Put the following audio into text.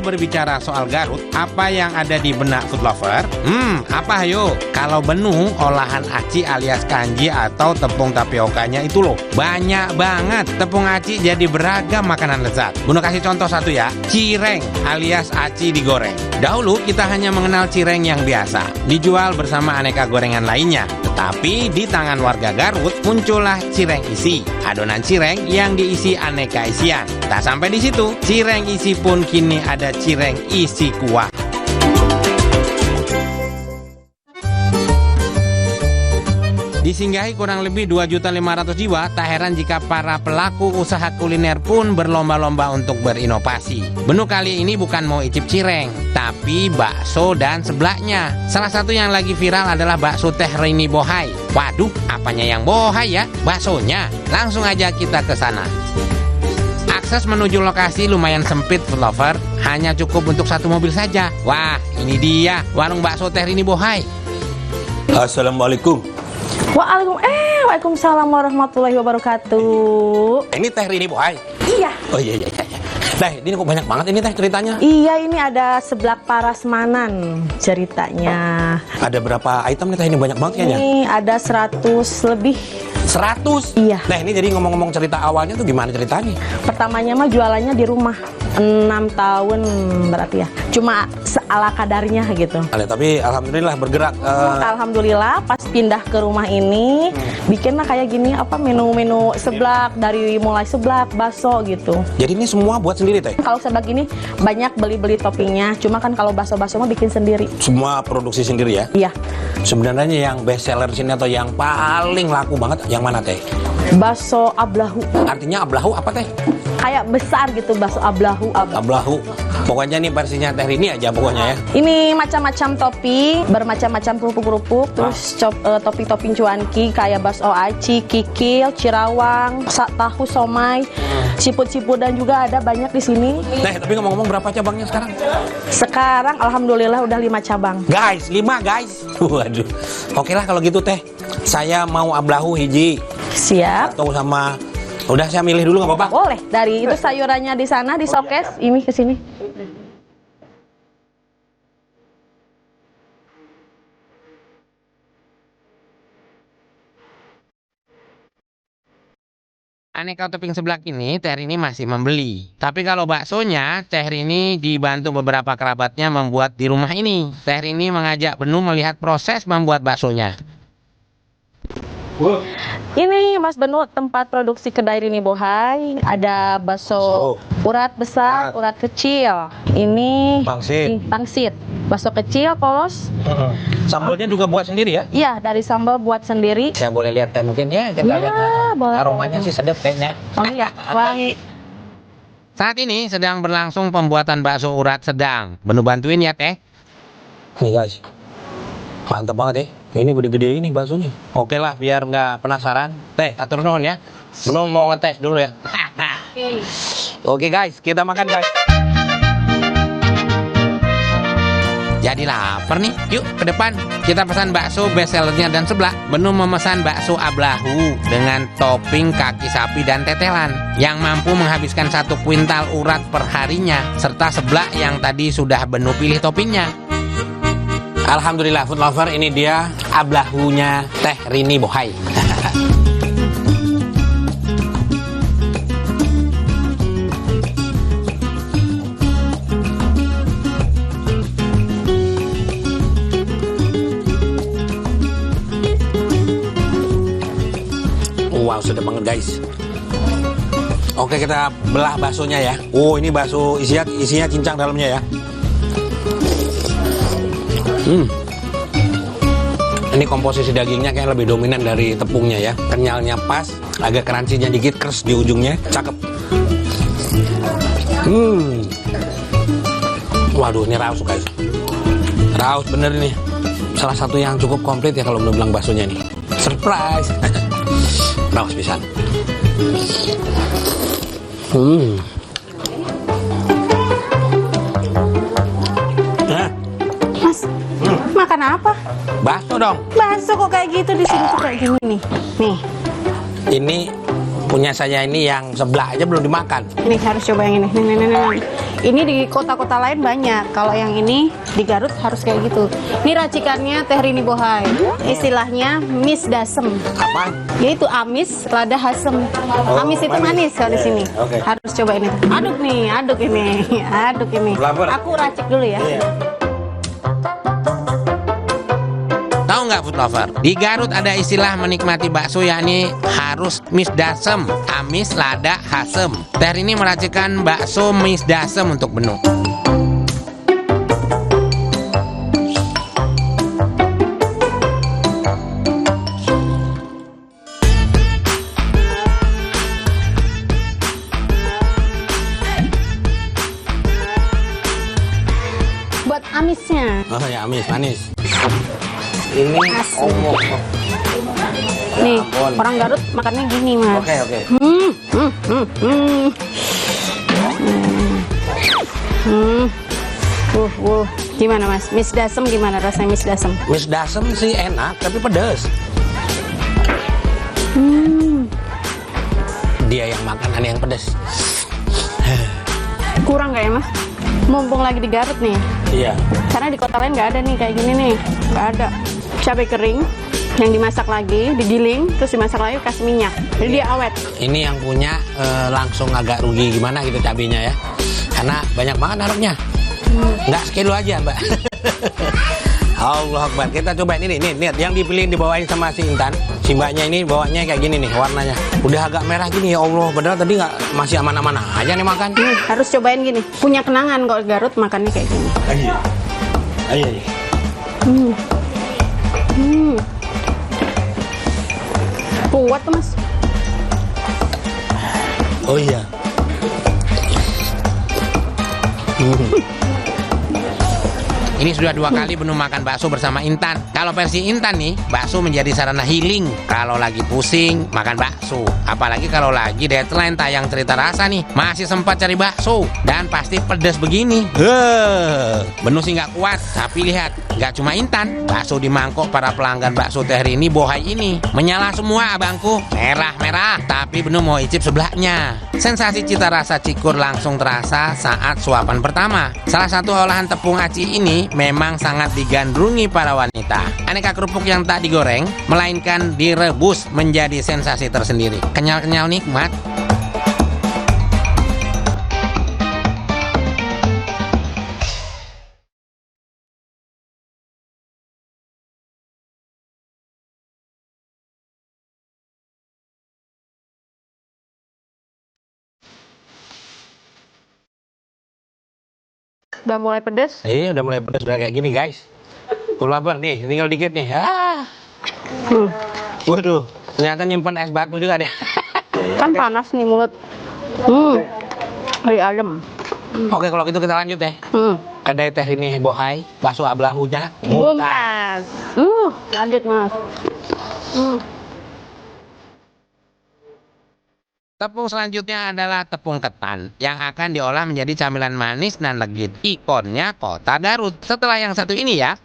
berbicara soal Garut, apa yang ada di benak food lover? Apa ayo? Kalau menu olahan aci alias kanji atau tepung tapiokanya itu loh, banyak banget. Tepung aci jadi beragam makanan lezat. Bunda kasih contoh satu ya, cireng alias aci digoreng. Dahulu kita hanya mengenal cireng yang biasa, dijual bersama aneka gorengan lainnya. Tetapi di tangan warga Garut muncullah cireng isi, adonan cireng yang diisi aneka isian. Tak sampai di situ, cireng isi pun kini ada cireng isi kuah. Disinggahi kurang lebih 2.500.000 jiwa, tak heran jika para pelaku usaha kuliner pun berlomba-lomba untuk berinovasi. Menu kali ini bukan mau icip cireng, tapi bakso dan sebelaknya. Salah satu yang lagi viral adalah bakso Teh Rini Bohai. Waduh, apanya yang bohai ya? Baksonya. Langsung aja kita ke sana. Akses menuju lokasi lumayan sempit food lover, hanya cukup untuk satu mobil saja. Wah, ini dia warung bakso Teh Rini Bohai. Assalamualaikum. Waalaikumsalam warahmatullahi wabarakatuh. Ini Teh Rini Bohai? Iya. Oh iya. Teh, ini kok banyak banget ini teh ceritanya? Iya, ini ada seblak parasmanan ceritanya. Ada berapa item nih teh? Ini banyak banget kayaknya. Ini ada 100 lebih. 100? Iya. Nah ini jadi ngomong-ngomong cerita awalnya tuh gimana ceritanya? Pertamanya mah jualannya di rumah 6 tahun berarti ya. Cuma ala kadarnya gitu. Tapi alhamdulillah bergerak. Alhamdulillah pas pindah ke rumah ini bikinlah kayak gini apa menu-menu seblak, dari mulai seblak, bakso gitu. Jadi ini semua buat sendiri teh? Kalau seblak ini banyak beli-beli toppingnya. Cuma kan kalau bakso-bakso mah bikin sendiri. Semua produksi sendiri ya? Iya. Sebenarnya yang best seller sini atau yang paling laku banget yang mana teh? Bakso ablahu. Artinya ablahu apa teh? Kayak besar gitu, bakso ablahu. Ablahu. Pokoknya nih versinya Teh Rini aja pokoknya ya. Ini macam-macam topping, bermacam-macam kerupuk-kerupuk, terus topping-topping cuanki kayak bakso aci, kikil, cirawang, tahu somai, siput-siput dan juga ada banyak di sini. Teh, tapi ngomong-ngomong berapa cabangnya sekarang? Sekarang alhamdulillah udah 5 cabang. Guys, 5 guys. Waduh. Oke lah kalau gitu teh. Saya mau ablahu hiji. Siap. Atau sama udah saya milih dulu nggak apa-apa? Boleh. Dari itu sayurannya di sana di showcase, ini ke sini. Aneka topping seblak ini Teh Rini masih membeli. Tapi kalau baksonya, Teh Rini dibantu beberapa kerabatnya membuat di rumah ini. Teh Rini mengajak Benu melihat proses membuat baksonya. Ini Mas Benu tempat produksi kedai Rini Bohai. Ada bakso urat besar, urat kecil. Ini pangsit. Bakso kecil, polos. Sambalnya juga buat sendiri ya? Iya, dari sambal buat sendiri. Saya boleh lihat teh mungkin ya? Kita lihat boleh. aromanya sih sedap kayaknya. Oh iya, wangi. Saat ini sedang berlangsung pembuatan bakso urat sedang. Benu bantuin ya teh. Nih guys, mantap banget ya. Ini gede-gede ini baksonya. Oke lah, biar nggak penasaran. Teh, atur nuhun ya. Belum mau ngetes dulu ya. Oke guys, kita makan guys. Jadi lapar nih, yuk ke depan. Kita pesan bakso best sellernya dan seblak. Benu memesan bakso ablahu dengan topping kaki sapi dan tetelan yang mampu menghabiskan 1 kuintal urat per harinya, serta seblak yang tadi sudah Benu pilih toppingnya. Alhamdulillah food lover, ini dia ablahunya Teh Rini Bohai. Wow, sedap banget guys. Oke, kita belah baksonya ya. Oh, ini bakso isinya cincang dalamnya ya. Ini komposisi dagingnya kayak lebih dominan dari tepungnya ya. Kenyalnya pas, agak crunchy-nya dikit, kers di ujungnya, cakep. Waduh, ini raus guys. Raus bener nih. Salah satu yang cukup komplit ya kalau belum bilang baksonya nih. Surprise. Raus pisan. Mas, makan apa? Bakso dong. Bakso kok kayak gitu di sini tuh kayak gini nih. Nih. Ini Punya saya ini yang sebelah aja belum dimakan. Nih harus coba yang ini. Nih. Ini di kota-kota lain banyak. Kalau yang ini di Garut harus kayak gitu. Ini racikannya Teh Rini Bohai. Istilahnya mis dasem. Apa? Yaitu amis lada hasem. Amis itu manis kalau di sini. Oke. Harus coba ini. Aduk nih, aduk ini. Aduk ini. Lapar. Aku racik dulu ya. Tahu nggak food lover? Di Garut ada istilah menikmati bakso yakni harus mis dasem, amis lada hasem. Teh ini meracikan bakso mis dasem untuk menu. Buat amisnya. Oh ya, amis manis. Ini Asli. Nih, orang Garut makannya gini, Mas. Oke. Gimana, Mas? Mis dasem gimana rasanya mis dasem? Mis dasem sih enak tapi pedas. Dia yang makan, aneh yang pedas. Kurang nggak ya, Mas? Mumpung lagi di Garut nih. Iya. Karena di kota lain nggak ada nih kayak gini nih. Nggak ada. Cabai kering yang dimasak lagi, digiling, terus dimasak lagi kasih minyak. Jadi dia awet. Ini yang punya langsung agak rugi gimana gitu cabenya ya. Karena banyak banget naruhnya. Nggak sekilo aja, Mbak. Allah Akbar. Kita coba ini nih, lihat yang dipilih dibawain sama si Intan. Si mbaknya ini bawanya kayak gini nih warnanya. Udah agak merah gini ya Allah. Padahal tadi nggak masih aman-aman aja nih makan. Harus cobain gini. Punya kenangan kalau Garut makannya kayak gini. Ayo. Kuat tuh, Mas. Oh iya. Ini sudah 2 kali menu makan bakso bersama Intan. Kalau versi Intan nih, bakso menjadi sarana healing. Kalau lagi pusing, makan bakso. Apalagi kalau lagi deadline tayang cerita rasa nih, masih sempat cari bakso. Dan pasti pedas begini. Menu sih nggak kuat, tapi lihat, nggak cuma Intan. Bakso di mangkok para pelanggan bakso Teh Rini Bohai ini menyala semua abangku. Merah-merah, tapi bener mau icip sebelahnya. Sensasi cita rasa cikur langsung terasa saat suapan pertama. Salah satu olahan tepung aci ini memang sangat digandrungi para wanita. Aneka kerupuk yang tak digoreng, melainkan direbus menjadi sensasi tersendiri. Kenyal-kenyal nikmat. Udah mulai pedes. Iya, udah mulai pedas, udah kayak gini guys. Lapar nih, tinggal dikit nih. Waduh, ternyata nyimpan es batu juga deh. Kan panas nih mulut. Lagi adem. Oke, kalau gitu kita lanjut deh. Ada Teh Rini Bohai, bakso ablahunya. Mas. Lanjut, Mas. Tepung selanjutnya adalah tepung ketan yang akan diolah menjadi camilan manis dan legit. Ikonnya kota Garut. Setelah yang satu ini ya,